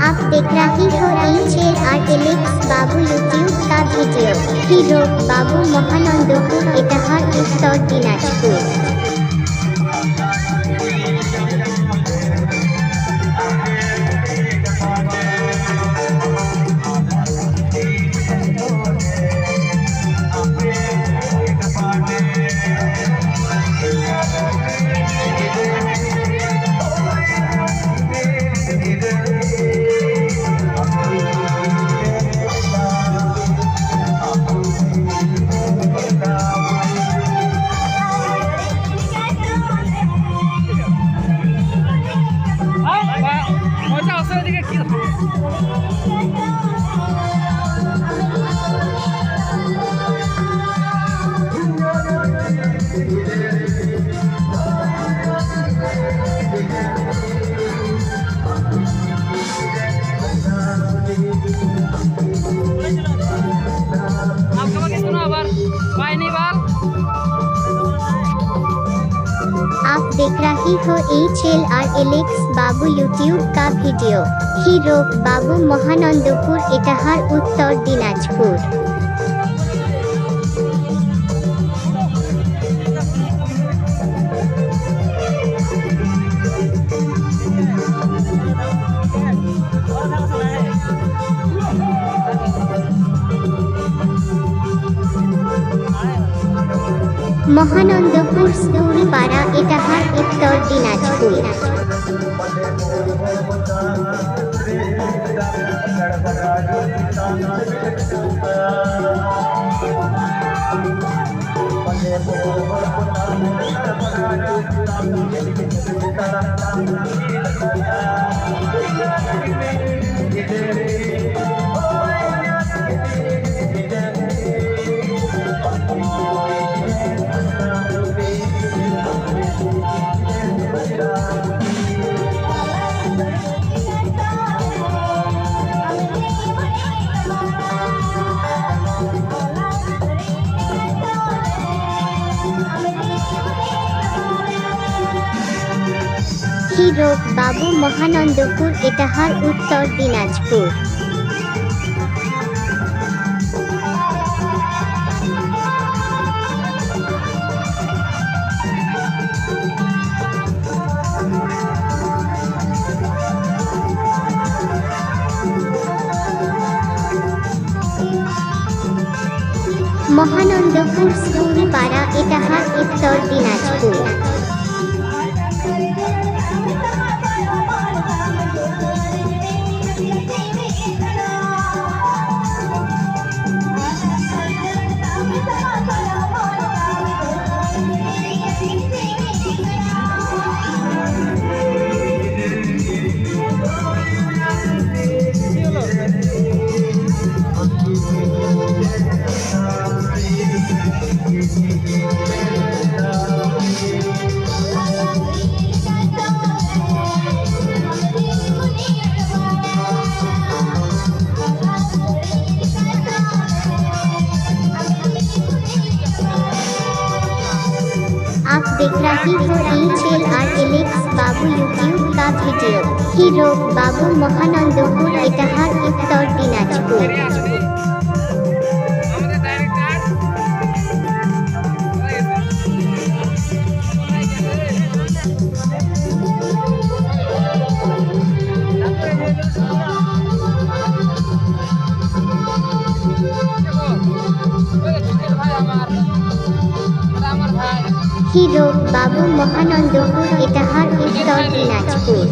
आप देख रही हो HLRLX बाबू यूट्यूब का वीडियो। हिरो बाबू महानंदपुर इटाहार उत्तर दिनाजपुर। आप देख रही हो HLRLX बाबू यूट्यूब का वीडियो। हिरो बाबू महानंदपुर इटाहार उत्तर दिनाजपुर। महानंदपुर स्कूलपाड़ा इटाहार उत्तर दिनाजपुर। हिरो बाबू महानंदपुर इटाहार उत्तर दिनाजपुर। महानंदपुर स्कूलपाड़ा इटाहार उत्तर दिनाजपुर। आप देख रही हो HLRLX बाबू यूट्यूब का वीडियो। हिरो बाबू महानंदपुर इटाहार उत्तर दिनाजपुर। हिरो बाबू महानंदपुर इटाहार उत्तर दिनाजपुर।